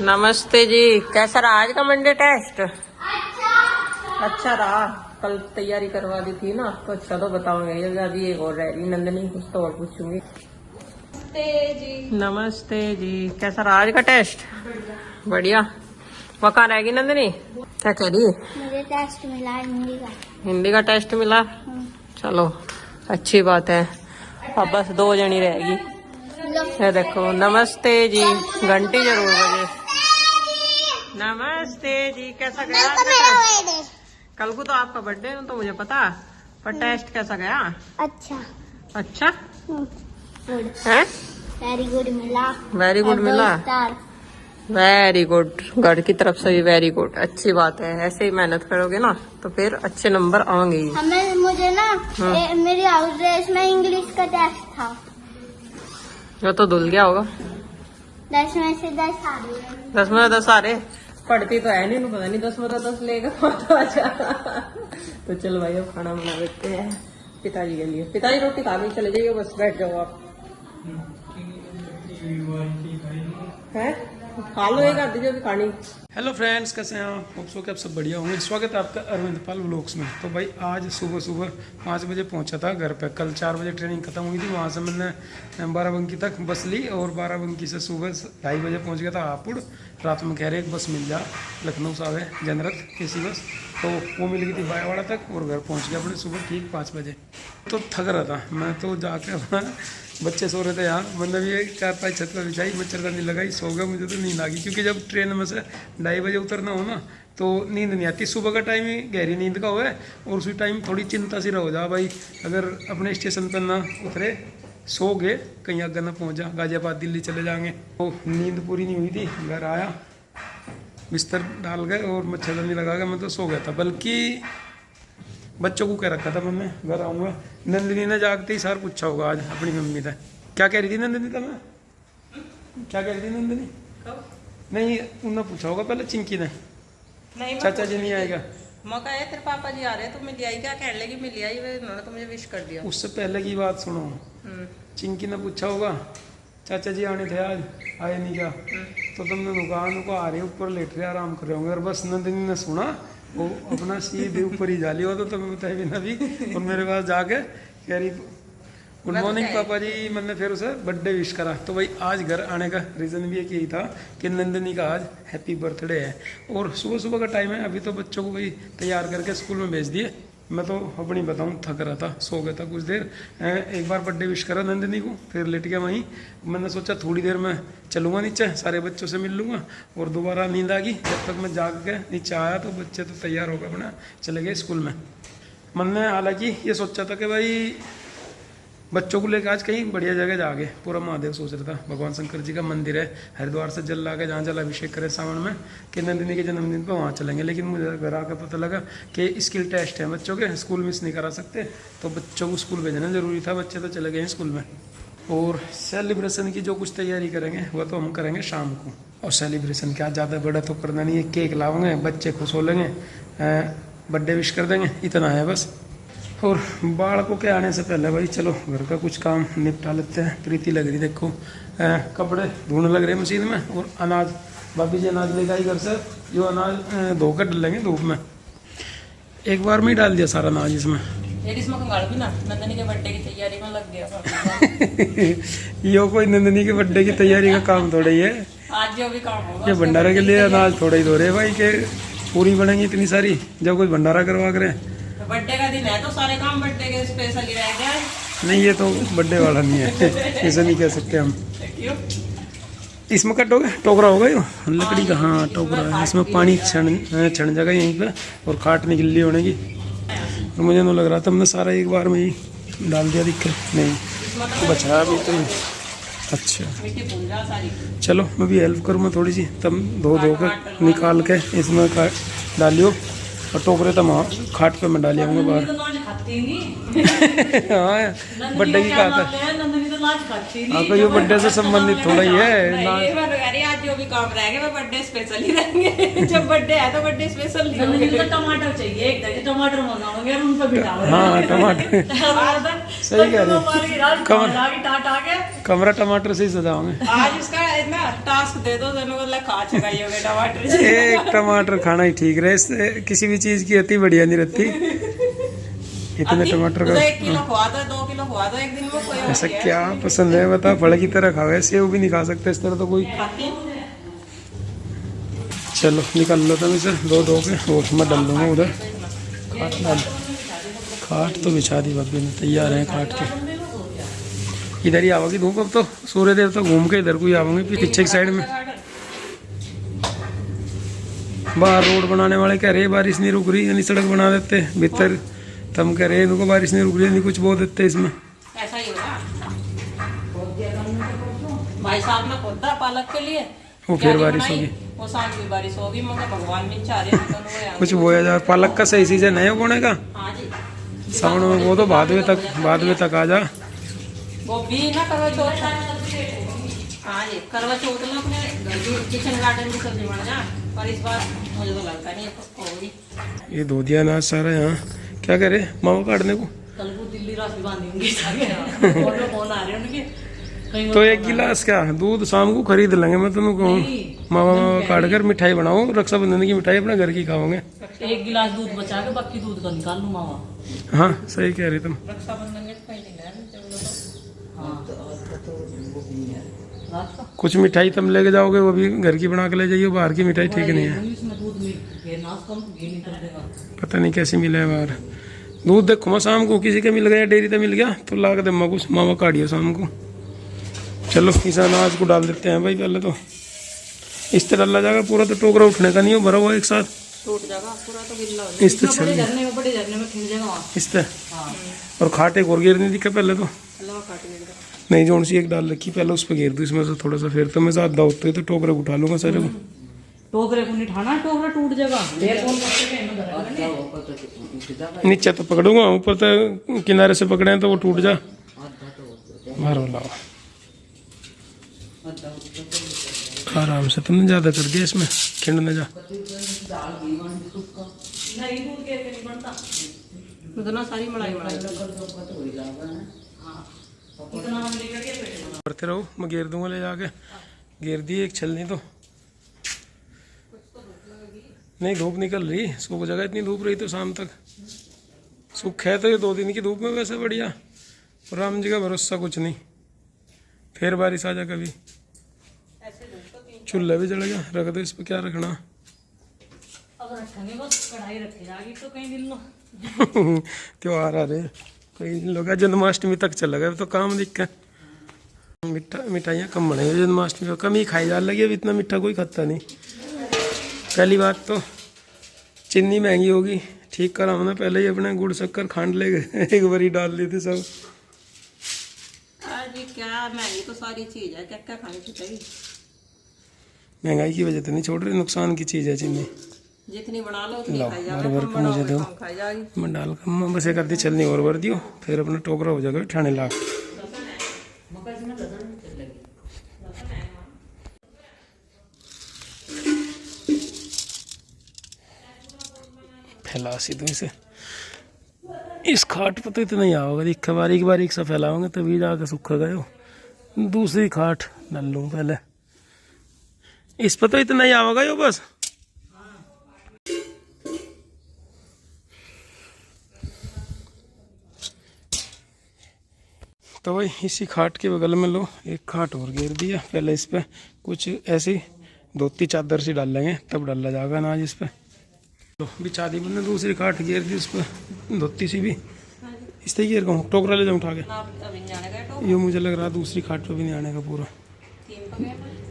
नमस्ते जी, कैसा रहा आज का मंडे टेस्ट? अच्छा रहा। कल तैयारी करवा दी थी ना, तो अच्छा तो बताऊंगे। अभी एक और रह रही नंदनी, कुछ तो और पूछूंगी। नमस्ते जी, कैसा रहा आज का टेस्ट? बढ़िया। वो कहाँ रहेगी नंदनी? क्या कह रही? मुझे टेस्ट मिला हिंदी का। हिंदी का टेस्ट मिला? चलो अच्छी बात है। अब बस 2 जनी रहेगी। ये देखो, नमस्ते जी, घंटी जरूर बजे। नमस्ते जी, कैसा गया आज का टेस्ट? कल को तो आपका बर्थडे है तो मुझे पता, पर टेस्ट कैसा गया? अच्छा अच्छा गुड है, वेरी गुड मिला। वेरी गुड मिला। स्टार। वेरी गुड, घर की तरफ से भी वेरी गुड। अच्छी बात है, ऐसे ही मेहनत करोगे ना तो फिर अच्छे नंबर आएंगे ही। हमें मुझे ना मेरी हाउस ड्रेस में इंग्लिश का टेस्ट था। वो तो धुल गया होगा। 10 में से 10 आ गए। 10 में 10 आ रहे। पढ़ती तो है नहीं, पता नहीं 10 में 10 लेगा। तो चल भाई, अब खाना बना लेते हैं पिताजी के लिए। पिताजी रोटी खा के चले जाइए, बस बैठ जाओ आप। है खा लो एक आधी जो भी खानी। हेलो फ्रेंड्स, कैसे हैं आप? होप सो कि आप सब बढ़िया होंगे। स्वागत है आपका अरविंद पाल व्लॉग्स में। तो भाई आज सुबह सुबह 5 बजे पहुंचा था घर पे। कल 4 बजे ट्रेनिंग खत्म हुई थी, वहां से मैंने बाराबंकी तक बस ली और बाराबंकी से सुबह 2:30 बजे पहुंच गया था हापुड़। रात में कह रहे एक बस मिल जा लखनऊ से आवे जनरत एसी बस, तो वो मिल गई थी बायावाड़ा तक और घर पहुँच गया अपने सुबह ठीक 5 बजे। तो थक रहा था मैं, तो जाकर बच्चे सो रहे थे यहाँ, मैंने भी 4-5 छत पर बिछाई, मच्छरदानी लगाई, सो गया। मुझे तो नींद आ गई क्योंकि जब ट्रेन में से 2:30 बजे उतरना हो ना तो नींद नहीं आती। सुबह का टाइम ही गहरी नींद का हुआ है और उसी टाइम थोड़ी चिंता सी रहो जा भाई, अगर अपने स्टेशन पर ना उतरे, सो गए, कहीं आगे ना पहुँच जा, गाजियाबाद दिल्ली चले जाएंगे। तो नींद पूरी नहीं हुई थी। घर आया, बिस्तर डाल गए और मच्छरदानी लगा के मैं तो सो गया था। बल्कि बच्चों को कह रखा था मैंने घर आऊँगा। नंदिनी ने जागते ही सार पूछा होगा आज अपनी मम्मी से। क्या कह रही थी नंदिनी? था मैं क्या कह रही थी नंदिनी? नहीं, उन्होंने पूछा होगा पहले चिंकी ने। नहीं, चाचा जी नहीं आएगा? मौका है तेरे पापा जी आ रहे तो मिल आई। क्या कह लेगी? मिल आई, उन्होंने तो मुझे विश कर दिया। उससे पहले की बात सुनो। चिंकी ने पूछा होगा चाचा जी आने थे आज, आए नहीं क्या? तो तुमने दुकान को आ रहे ऊपर लेट रहे आराम कर रहे होंगे। और बस नंदिनी ने सुना, वो अपना सीधे ऊपर ही जा लिया हो तो तुम्हें बताए बिना भी, और मेरे पास जाके कह रही गुड मॉर्निंग पापा जी। मैंने फिर उसे बर्थडे विश करा। तो भाई आज घर आने का रीज़न भी एक यही था कि नंदिनी का आज हैप्पी बर्थडे है और सुबह सुबह का टाइम है। अभी तो बच्चों को भाई तैयार करके स्कूल में भेज दिए। मैं तो अपनी बताऊं थक रहा था, सो गया था कुछ देर। एक बार बर्थडे विश करा नंदिनी को, फिर लेट गया वहीं। मैंने सोचा थोड़ी देर में चलूँगा नीचे, सारे बच्चों से मिल लूँगा, और दोबारा नींद आ गई। जब तक मैं जाग के नीचे आया तो बच्चे तो तैयार हो गए अपना चले गए स्कूल में। मैंने हालांकि ये सोचा था कि भाई बच्चों को लेकर आज कहीं बढ़िया जगह जाके, पूरा महादेव सोच रहा था, भगवान शंकर जी का मंदिर है हरिद्वार से जल ला के, जहाँ जल अभिषेक करे सावन में, कि नंदिनी के जन्मदिन पर वहाँ चलेंगे। लेकिन मुझे घर आकर पता लगा कि स्किल टेस्ट है बच्चों के, स्कूल मिस नहीं करा सकते, तो बच्चों को स्कूल भेजना जरूरी था। बच्चे तो चले गए हैं स्कूल में। और सेलिब्रेशन की जो कुछ तैयारी करेंगे वह तो हम करेंगे शाम को। और सेलिब्रेशन क्या ज़्यादा बड़ा तो करना नहीं है, केक लाओगे, बच्चे खुश हो लेंगे, बर्थडे विश कर देंगे, इतना है बस। और बालकों के आने से पहले भाई चलो घर का कुछ काम निपटा लेते हैं। प्रीति लग रही देखो, कपड़े धोने लग रहे मशीन में, और अनाज भाभी जी अनाज लेकर आई घर से, जो अनाज धोकर डालेंगे धूप में। एक बार में ही डाल दिया सारा अनाज इसमें। इसमें कंगाल भी ना नंदनी के बर्थडे की तैयारी में लग गया। यो कोई नंदनी के बर्थडे की तैयारी का काम थोड़ा ही है, आज जो भी काम होगा ये भंडारे के लिए अनाज थोड़ा ही धो रहे भाई, के पूरी बनेंगी इतनी सारी जब कोई भंडारा करवा करे। बर्थडे का दिन है तो सारे काम बर्थडे के स्पेशल ही रह गए। नहीं, ये तो बर्थडे वाला नहीं है, ऐसा नहीं कह सकते हम। इसमें का टोकरा होगा यो लकड़ी का? हाँ टोकरा है, इसमें पानी छण जाएगा यहीं पे, और खाटने गिल्ली होने की। और मुझे नहीं लग रहा था हमने सारा एक बार में ही डाल दिया, दिक्कत नहीं तो बचा अभी तो। अच्छा चलो मैं भी हेल्प करूँ मैं थोड़ी सी, तब धो कर निकाल के इसमें डालियो, और टोकरे तो वहाँ खाट पे मैं डालिया बाहर। हाँ बर्थडे की कहा था। आपका ये बर्थडे से संबंधित थोड़ा ही है ना। नहीं, मैं कह रही आज जो भी काम रहेंगे वो बर्थडे स्पेशल ही रहेंगे। जब बर्थडे है तो बर्थडे स्पेशल नहीं होंगे। मुझे तो टमाटर चाहिए, एक दर्जन टमाटर मंगाऊंगे और उन पर बिठाऊंगे। हाँ टमाटर सही कह रहे कमरा टमाटर से ही सजाओगे। आज इसका इतना टास्क दे दो दोनों को, खा चुकाइयोगे टमाटर। एक टमाटर खाना ही ठीक रहे, इससे किसी भी चीज की अति बढ़िया नहीं रहती। इतने टमाटर का 1 किलो खवा दो, 2 किलो खवा दो एक दिन में, कोई ऐसा क्या पसंद है बता, फल की तरह खाओ, ऐसे वो भी नहीं खा सकते इस तरह तो कोई। चलो निकाल लो तुम इसे दो के, और मैं डाल दूंगा उधर खाट डाल। खाट तो बिछा दी भाभी ने, तैयार है खाट के। इधर ही आओगी धूप, अब तो सूर्य देवता घूम के इधर को ही आवेंगे पीछे की साइड में। बाहर रोड बनाने वाले कह रहे बारिश नहीं रुक रही, यानी सड़क बना देते भीतर, तम कह रहे इनको बारिश नहीं रुक रही, नहीं कुछ बो देते इसमें। ऐसा ही होगा भाई साहब ने खोदा पालक के लिए, वो फिर बारिश होगी, वो शाम की बारिश होगी, मगर भगवान भी चाह रहे हैं कुछ बोया जा। पालक का सही सीजन है बोने का, हाँ जी सावन में, वो तो बाद में तक आ जा। वो भी ना करवा चौथ, हाँ जी करवा चौथ में अपने घर की किचन गार्डन की सब्जी बना जा, पर इस बार मुझे तो लगता नहीं होगी। ये धो दिया अनाज सारा यहाँ, क्या करे मावा काटने को। कल को दिल्ली रात भी बांधेंगे फोन आ रहे हैं उनके कहीं। तो 1 गिलास क्या दूध शाम को खरीद लेंगे, मैं तुम कहूँ मावा काट कर मिठाई बनाओ, रक्षाबंधन की मिठाई अपने घर की खाओगे। 1 गिलास दूध बचा के बाकी दूध का निकाल लूँ मावा। हाँ सही कह रही तुम। रक्षाबंधन के पहले कुछ मिठाई तुम लेके जाओगे, वो भी घर की बना के ले जाइए, बाहर की मिठाई ठीक नहीं है। इसमें दूध में नाश कम घी निकल देगा। पता नहीं कैसे मिला है बाहर दूध। देखो मैं शाम को किसी के मिल गया, डेयरी तो मिल गया तो ला के दे कुछ मावा काटिए शाम को। चलो इस अनाज को डाल देते हैं भाई, पहले तो इस तरह डाला जाएगा पूरा, तो टोकरा उठने का नहीं हो, भरा हुआ एक साथ टूट जाएगा पूरा, तो गिल्ला हो इस तरह बड़े झरने में खिल जाएगा वहाँ। इस तरह। और खाटे और गिर नहीं दिखे पहले तो, जाएगा, काट देगा। नहीं जोन सी एक डाल रखी पहले, उस पर घेर दूँ इसमें से थोड़ा सा, फिर तो मैं ज़्यादा होते तो टोकरे को उठा लूँगा सारे को। टोकरे को नहीं ठाना, टोकरा टूट जाएगा। नीचे तो पकड़ूंगा, ऊपर तो किनारे से पकड़े हैं तो वो टूट जा। मारो लाओ आराम से, तुमने ज़्यादा कर दिया इसमें, खिंड न जा। इतना सारी मलाई करते रहो, मैं घेर दूंगा ले जाके। घेर दिए एक छलनी तो नहीं, धूप निकल रही सुबह जगह, इतनी धूप रही तो शाम तक सुख है। तो ये 2 दिन की धूप में वैसे बढ़िया, राम जी का भरोसा कुछ नहीं, फिर बारिश आ जा कभी। चूल्हा भी जल गया, रख दो इस पर, क्या रखना। अगर रखेंगे बस कढ़ाई रखी जाएगी तो कई दिन लो। त्योहार आ रहे कई लोग, जन्माष्टमी तक चला गया तो काम दिक्कत। मिठाइयाँ कम बनेगी जन्माष्टमी को, कम ही खाई जा लगी, अब इतना मीठा कोई खाता नहीं। पहली बात तो चीनी महंगी होगी, ठीक करा हमने पहले ही अपने गुड़ शक्कर खांड ले गए, एक बारी डाल ली थी सब। अरे क्या महंगी तो सारी चीज है, क्या क्या खानी चाहिए। महंगाई की वजह तो नहीं छोड़ रही, नुकसान की चीज़ है चीनी। जितनी बना लो उतनी लो खाई बार जाएगी, बार को मुझे दो, कम खाई जाएगी। मैं डाल कर मैं बस एक आधी चलनी और भर दियो, फिर अपना टोकरा हो जाएगा ठाणे लाख। फैला सी दूँ इसे, इस खाट पर तो इतना ही आओगे, दिखा बारीक बारीक सा फैलाओगे तभी जाकर सूखा गए हो। दूसरी खाट डाल लूँ पहले, इस पर तो इतना ही आओगा यो बस। तो भाई इसी खाट के बगल में लो एक खाट और घेर दिया, पहले इस पे कुछ ऐसी धोती चादर सी डाल लेंगे, तब डाला जाएगा अनाज इस पे। लो बिछा दी मैंने दूसरी खाट घेर दी, उस पर धोती सी भी इस तरह घेर कहूँ, टोकरा ले जाऊँ उठा के। ये मुझे लग रहा दूसरी खाट पे भी नहीं आने का पूरा,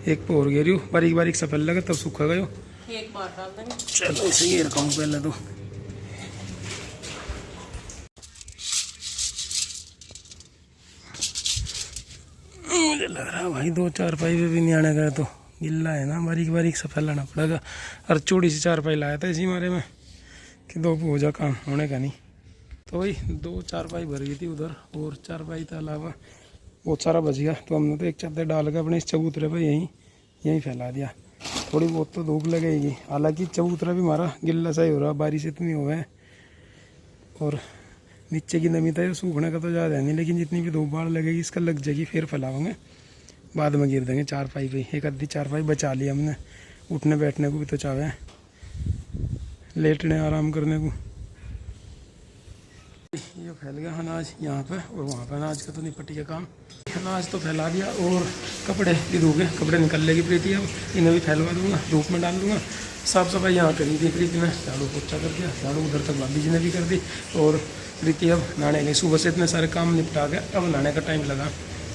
एक पे और घेरी हूँ, बारीक बारीक सा फैल लगा तब सूखा गयो। एक बार डाल देंगे। चलो इसे घेर कहूँ पहले तो। मुझे लग रहा है भाई 2-4 पाई पे भी नहीं आने का, तो गिल्ला है ना, बारीक बारीक सा फैलाना पड़ेगा। और चौड़ी सी 4 पाई लाया था इसी मारे में कि 2 पे हो जा काम, होने का नहीं। तो भाई 2-4 पाई भर गई थी उधर, और 4 पाई के अलावा बहुत सारा बच गया, तो हमने तो एक चादर डाल के अपने इस चबूतरे पर यहीं फैला दिया। थोड़ी बहुत तो धूप लगेगी, हालांकि चबूतरा भी हमारा गिल्ला सा ही हो रहा, बारिश इतनी हो है और नीचे की नमी तो सूखने का तो ज़्यादा है नहीं, लेकिन जितनी भी धूप बाढ़ लगेगी इसका लग जाएगी, फिर फैलाओगे, बाद में गिर देंगे चारपाई पे। एक आधी चारपाई बचा ली हमने, उठने बैठने को भी तो चाहे, लेटने आराम करने को। ये फैल गया अनाज यहाँ पे, और वहाँ पे अनाज का तो निपटी का काम। अनाज तो फैला दिया और कपड़े भी धो गए, कपड़े निकल लेगी प्रीति, अब इन्हें भी फैलवा दूंगा, धूप में डाल दूंगा। साफ़ सफाई यहाँ करी थी प्रीति ने, झाड़ू पोछा कर दिया, झाड़ू उधर तक भाभी जी ने भी कर दी, और प्रीति अब नहाने गई। सुबह से इतने सारे काम निपटा गया, अब नहाने का टाइम लगा।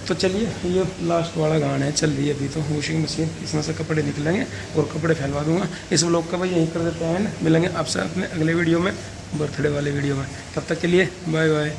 तो चलिए, ये लास्ट वाला गाना है, चल रही है अभी तो वॉशिंग मशीन, इसमें से कपड़े निकलेंगे और कपड़े फैलवा दूंगा। इस व्लॉग का भाई यहीं कर देते हैं, मिलेंगे आपसे अपने अगले वीडियो में, बर्थडे वाले वीडियो में। तब तक के लिए बाय बाय।